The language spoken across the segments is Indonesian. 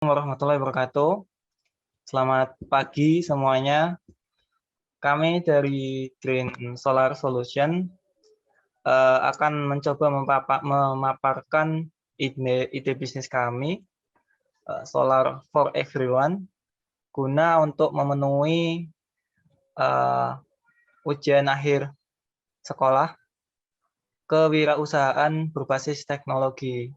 Warahmatullahi wabarakatuh. Selamat pagi semuanya. Kami dari Green Solar Solution akan mencoba memaparkan ide bisnis kami, Solar for Everyone, guna untuk memenuhi ujian akhir sekolah kewirausahaan berbasis teknologi.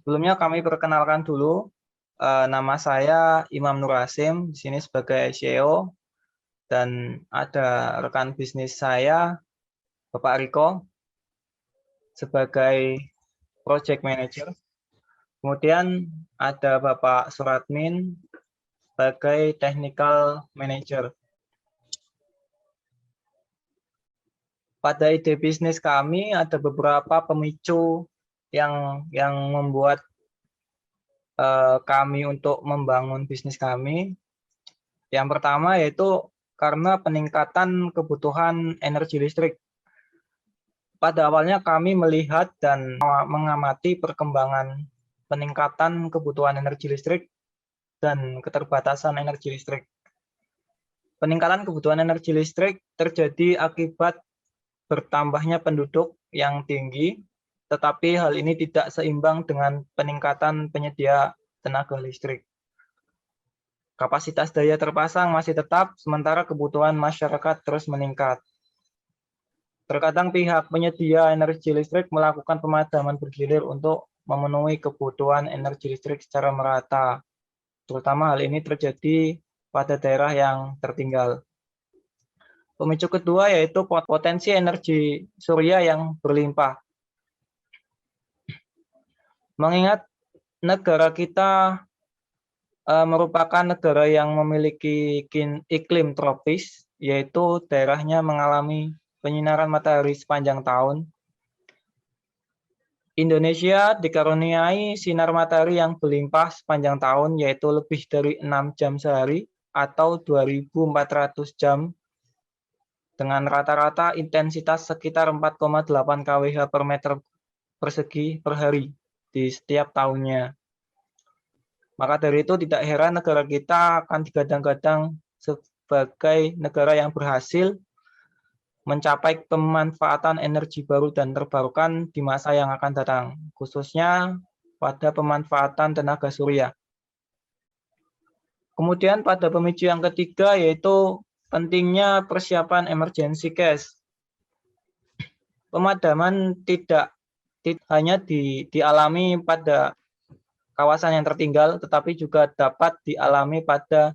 Sebelumnya kami perkenalkan dulu, nama saya Imam Nur Hasim, di sini sebagai CEO, dan ada rekan bisnis saya, Bapak Riko, sebagai Project Manager. Kemudian ada Bapak Suratmin sebagai Technical Manager. Pada ide bisnis kami ada beberapa pemicu yang membuat kami untuk membangun bisnis kami. Yang pertama yaitu karena peningkatan kebutuhan energi listrik. Pada awalnya kami melihat dan mengamati perkembangan peningkatan kebutuhan energi listrik dan keterbatasan energi listrik. Peningkatan kebutuhan energi listrik terjadi akibat bertambahnya penduduk yang tinggi, tetapi hal ini tidak seimbang dengan peningkatan penyedia tenaga listrik. Kapasitas daya terpasang masih tetap, sementara kebutuhan masyarakat terus meningkat. Terkadang pihak penyedia energi listrik melakukan pemadaman bergilir untuk memenuhi kebutuhan energi listrik secara merata. Terutama hal ini terjadi pada daerah yang tertinggal. Pemicu kedua yaitu potensi energi surya yang berlimpah. Mengingat negara kita merupakan negara yang memiliki iklim tropis, yaitu daerahnya mengalami penyinaran matahari sepanjang tahun. Indonesia dikaruniai sinar matahari yang berlimpah sepanjang tahun, yaitu lebih dari 6 jam sehari atau 2.400 jam dengan rata-rata intensitas sekitar 4,8 kWh per meter persegi per hari di setiap tahunnya. Maka dari itu tidak heran negara kita akan digadang-gadang sebagai negara yang berhasil mencapai pemanfaatan energi baru dan terbarukan di masa yang akan datang, khususnya pada pemanfaatan tenaga surya. Kemudian pada pemicu yang ketiga yaitu pentingnya persiapan emergency cash. Pemadaman tidak hanya dialami pada kawasan yang tertinggal, tetapi juga dapat dialami pada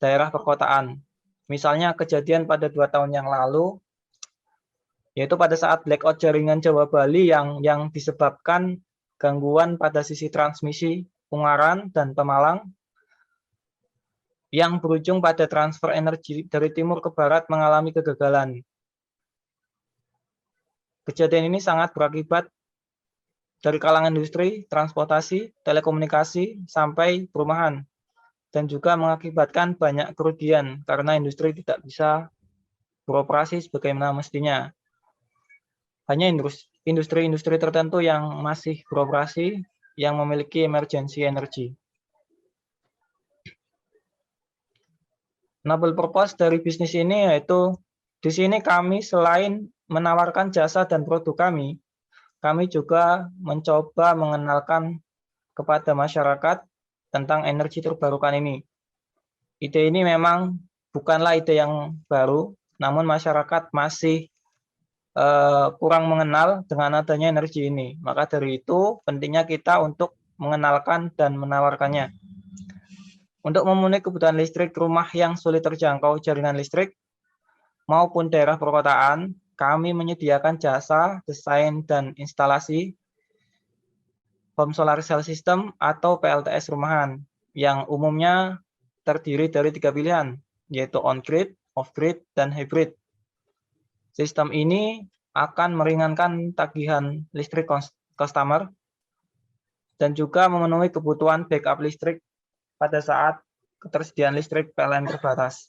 daerah perkotaan. Misalnya kejadian pada 2 tahun yang lalu, yaitu pada saat blackout jaringan Jawa Bali yang disebabkan gangguan pada sisi transmisi Ungaran dan Pemalang, yang berujung pada transfer energi dari timur ke barat mengalami kegagalan. Kejadian ini sangat berakibat dari kalangan industri, transportasi, telekomunikasi, sampai perumahan, dan juga mengakibatkan banyak kerugian karena industri tidak bisa beroperasi sebagaimana mestinya. Hanya industri-industri tertentu yang masih beroperasi yang memiliki emergency energy. Noble purpose dari bisnis ini yaitu di sini kami selain menawarkan jasa dan produk kami juga mencoba mengenalkan kepada masyarakat tentang energi terbarukan ini. Ide ini memang bukanlah ide yang baru, namun masyarakat masih kurang mengenal dengan adanya energi ini. Maka dari itu pentingnya kita untuk mengenalkan dan menawarkannya. Untuk memenuhi kebutuhan listrik rumah yang sulit terjangkau jaringan listrik maupun daerah perkotaan, kami menyediakan jasa desain dan instalasi home solar cell system atau PLTS rumahan yang umumnya terdiri dari 3 pilihan, yaitu on-grid, off-grid, dan hybrid. Sistem ini akan meringankan tagihan listrik customer dan juga memenuhi kebutuhan backup listrik pada saat ketersediaan listrik PLN terbatas.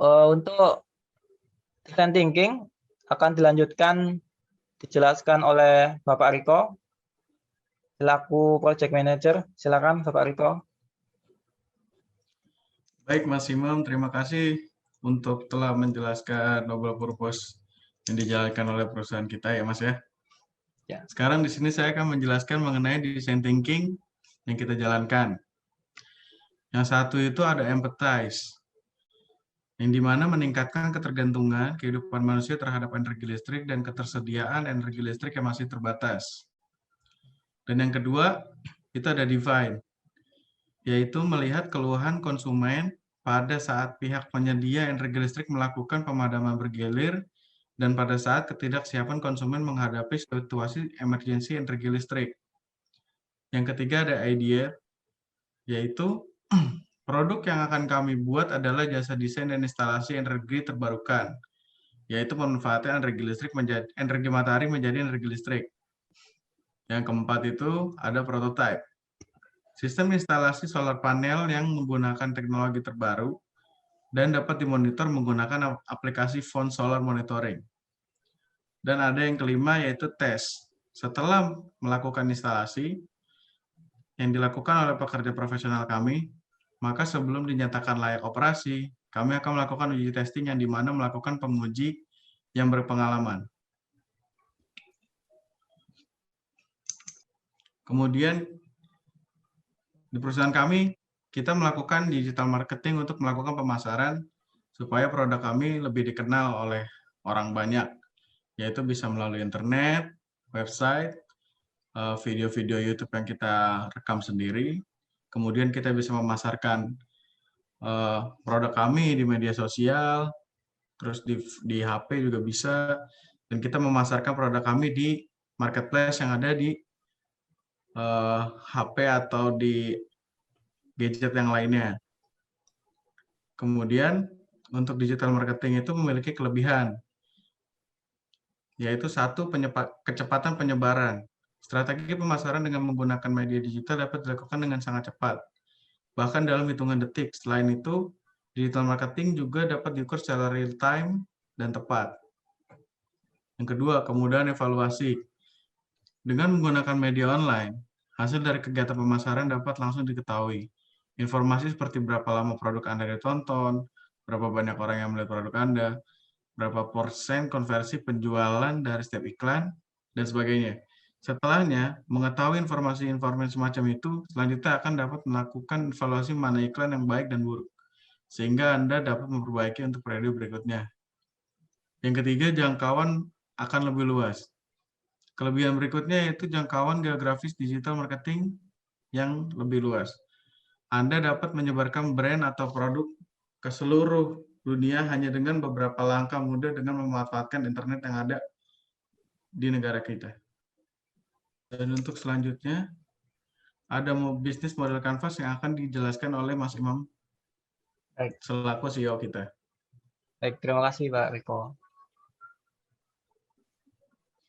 Untuk Design thinking akan dijelaskan oleh Bapak Riko selaku Project Manager. Silakan Bapak Riko. Baik Mas Imam, terima kasih untuk telah menjelaskan noble purpose yang dijalankan oleh perusahaan kita ya Mas ya. Ya. Sekarang di sini saya akan menjelaskan mengenai design thinking yang kita jalankan. Yang satu itu ada empathize, yang dimana meningkatkan ketergantungan kehidupan manusia terhadap energi listrik dan ketersediaan energi listrik yang masih terbatas. Dan yang kedua, itu ada define, yaitu melihat keluhan konsumen pada saat pihak penyedia energi listrik melakukan pemadaman bergilir dan pada saat ketidaksiapan konsumen menghadapi situasi emergensi energi listrik. Yang ketiga ada idea, yaitu produk yang akan kami buat adalah jasa desain dan instalasi energi terbarukan, yaitu pemanfaatan energi matahari menjadi energi listrik. Yang keempat itu ada prototype, sistem instalasi solar panel yang menggunakan teknologi terbaru dan dapat dimonitor menggunakan aplikasi phone solar monitoring. Dan ada yang kelima yaitu tes. Setelah melakukan instalasi yang dilakukan oleh pekerja profesional kami, maka sebelum dinyatakan layak operasi, kami akan melakukan uji testing yang dimana melakukan penguji yang berpengalaman. Kemudian di perusahaan kami, kita melakukan digital marketing untuk melakukan pemasaran supaya produk kami lebih dikenal oleh orang banyak, yaitu bisa melalui internet, website, video-video YouTube yang kita rekam sendiri. Kemudian kita bisa memasarkan produk kami di media sosial, terus di HP juga bisa, dan kita memasarkan produk kami di marketplace yang ada di HP atau di gadget yang lainnya. Kemudian untuk digital marketing itu memiliki kelebihan, yaitu satu, kecepatan penyebaran. Strategi pemasaran dengan menggunakan media digital dapat dilakukan dengan sangat cepat, bahkan dalam hitungan detik. Selain itu, digital marketing juga dapat diukur secara real time dan tepat. Yang kedua, kemudahan evaluasi. Dengan menggunakan media online, hasil dari kegiatan pemasaran dapat langsung diketahui. Informasi seperti berapa lama produk Anda ditonton, berapa banyak orang yang melihat produk Anda, berapa persen konversi penjualan dari setiap iklan, dan sebagainya. Setelahnya, mengetahui informasi-informasi semacam itu, selanjutnya akan dapat melakukan evaluasi mana iklan yang baik dan buruk, sehingga Anda dapat memperbaiki untuk periode berikutnya. Yang ketiga, jangkauan akan lebih luas. Kelebihan berikutnya yaitu jangkauan geografis digital marketing yang lebih luas. Anda dapat menyebarkan brand atau produk ke seluruh dunia hanya dengan beberapa langkah mudah dengan memanfaatkan internet yang ada di negara kita. Dan untuk selanjutnya, ada bisnis model canvas yang akan dijelaskan oleh Mas Imam selaku CEO kita. Baik, terima kasih Pak Riko.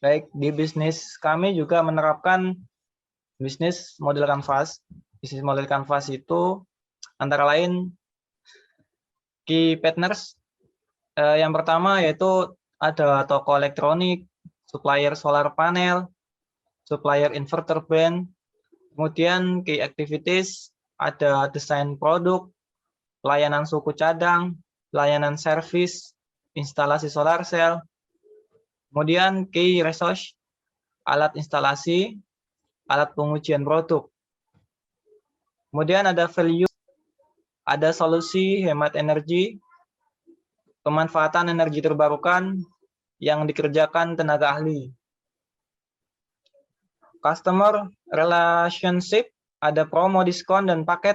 Baik, di bisnis kami juga menerapkan bisnis model canvas. Bisnis model canvas itu antara lain key partners. Yang pertama yaitu ada toko elektronik, supplier solar panel, supplier inverter band, kemudian key activities, ada desain produk, layanan suku cadang, layanan servis, instalasi solar cell, kemudian key resource, alat instalasi, alat pengujian produk. Kemudian ada value, ada solusi hemat energi, pemanfaatan energi terbarukan yang dikerjakan tenaga ahli. Customer relationship, ada promo, diskon, dan paket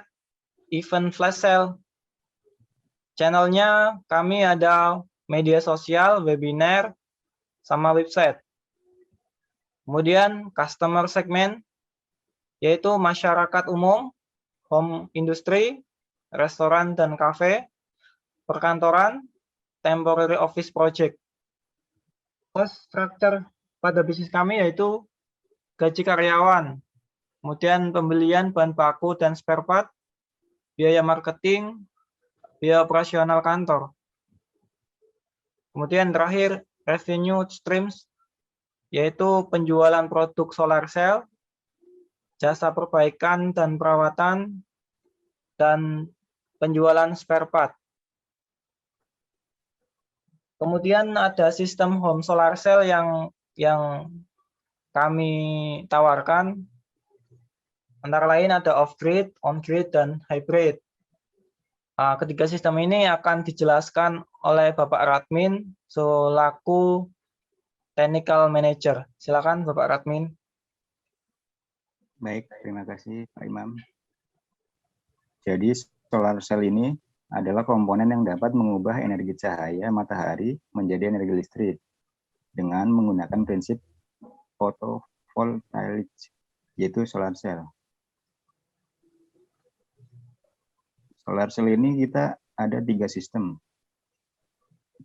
event flash sale. Channelnya kami ada media sosial, webinar, sama website. Kemudian customer segment, yaitu masyarakat umum, home industry, restoran dan kafe, perkantoran, temporary office project. Cost structure pada bisnis kami yaitu gaji karyawan, kemudian pembelian bahan baku dan spare part, biaya marketing, biaya operasional kantor. Kemudian terakhir revenue streams, yaitu penjualan produk solar cell, jasa perbaikan dan perawatan, dan penjualan spare part. Kemudian ada sistem home solar cell yang kami tawarkan. Antara lain ada off-grid, on-grid, dan hybrid. Ketiga sistem ini akan dijelaskan oleh Bapak Radmin selaku Technical Manager. Silakan Bapak Radmin. Baik, terima kasih Pak Imam. Jadi solar cell ini adalah komponen yang dapat mengubah energi cahaya matahari menjadi energi listrik dengan menggunakan prinsip photovoltaic, yaitu solar cell. Solar cell ini kita ada 3 sistem.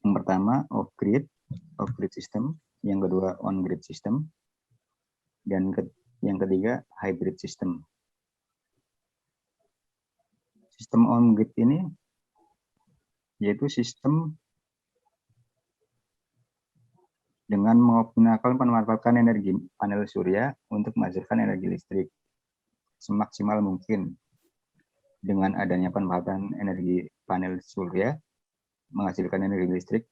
Yang pertama off-grid system, yang kedua on-grid system, dan yang ketiga hybrid system. Sistem on-grid ini yaitu sistem dengan mengoptimalkan pemanfaatan energi panel surya untuk menghasilkan energi listrik semaksimal mungkin. Dengan adanya pemanfaatan energi panel surya menghasilkan energi listrik,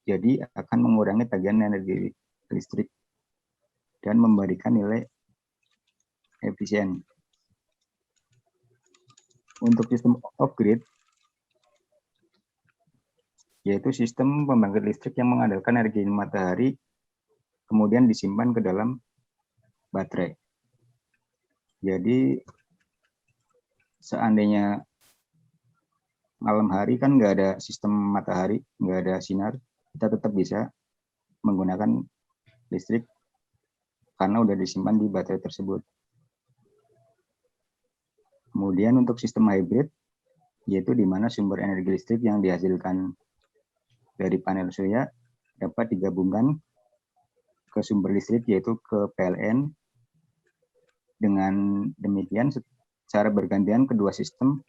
jadi akan mengurangi tagihan energi listrik dan memberikan nilai efisien. Untuk sistem off-grid, yaitu sistem pembangkit listrik yang mengandalkan energi matahari, kemudian disimpan ke dalam baterai. Jadi, seandainya malam hari kan nggak ada sistem matahari, nggak ada sinar, kita tetap bisa menggunakan listrik karena udah disimpan di baterai tersebut. Kemudian untuk sistem hybrid, yaitu di mana sumber energi listrik yang dihasilkan dari panel surya dapat digabungkan ke sumber listrik, yaitu ke PLN. Dengan demikian, secara bergantian kedua sistem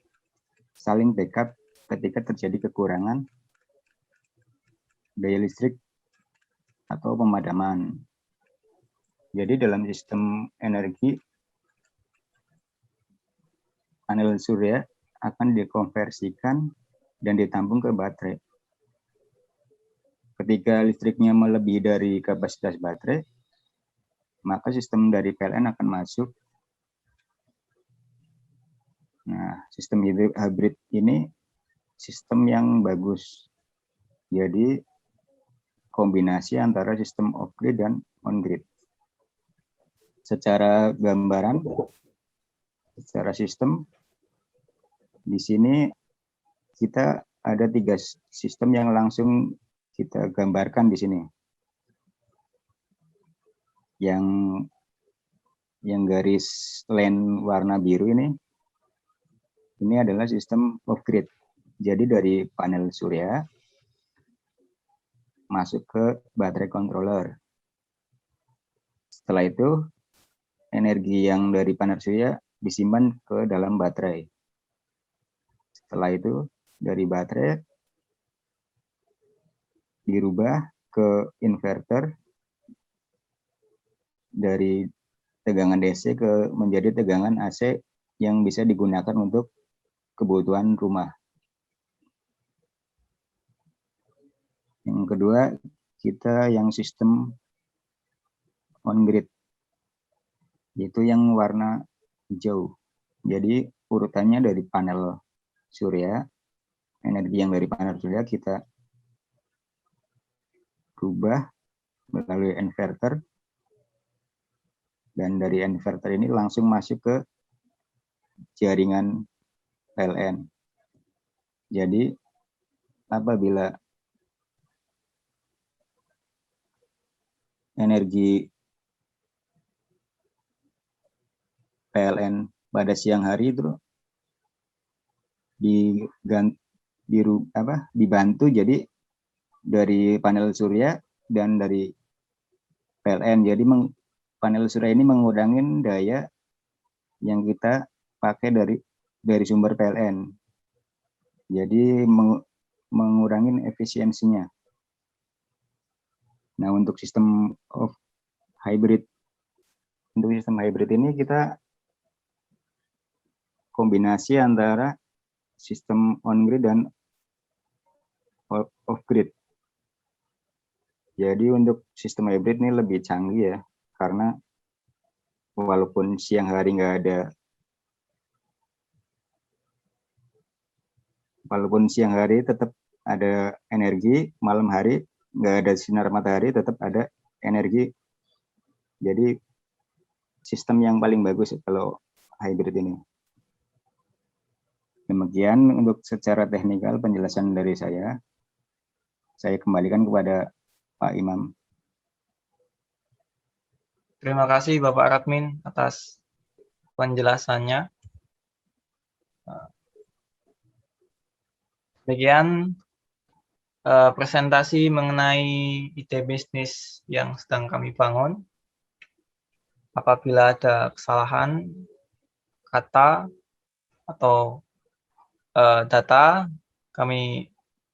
saling backup ketika terjadi kekurangan daya listrik atau pemadaman. Jadi dalam sistem energi, panel surya akan dikonversikan dan ditampung ke baterai. Ketika listriknya melebihi dari kapasitas baterai, maka sistem dari PLN akan masuk. Nah, sistem hybrid ini sistem yang bagus. Jadi, kombinasi antara sistem off-grid dan on-grid. Secara gambaran, secara sistem, di sini kita ada 3 sistem yang langsung kita gambarkan di sini. Yang garis line warna biru ini adalah sistem off-grid. Jadi dari panel surya masuk ke baterai controller. Setelah itu, energi yang dari panel surya disimpan ke dalam baterai. Setelah itu, dari baterai dirubah ke inverter dari tegangan DC menjadi tegangan AC yang bisa digunakan untuk kebutuhan rumah. Yang kedua, kita yang sistem on-grid, yaitu yang warna hijau. Jadi urutannya dari panel surya, energi yang dari panel surya kita rubah melalui inverter, dan dari inverter ini langsung masuk ke jaringan PLN. Jadi apabila energi PLN pada siang hari itu dibantu jadi dari panel surya dan dari PLN. Jadi panel surya ini mengurangi daya yang kita pakai dari sumber PLN. Jadi mengurangi efisiensinya. Nah, untuk sistem hybrid ini kita kombinasi antara sistem on-grid dan off-grid. Jadi untuk sistem hybrid ini lebih canggih ya, karena walaupun siang hari tetap ada energi, malam hari nggak ada sinar matahari tetap ada energi. Jadi sistem yang paling bagus kalau hybrid ini. Demikian untuk secara teknikal penjelasan dari saya. Saya kembalikan kepada Pak Imam. Terima kasih Bapak Radmin atas penjelasannya. Demikian presentasi mengenai ide bisnis yang sedang kami bangun. Apabila ada kesalahan kata atau data, kami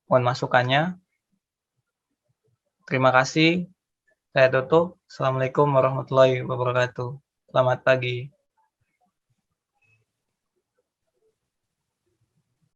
mohon masukannya. Terima kasih. Saya tutup. Assalamualaikum warahmatullahi wabarakatuh. Selamat pagi.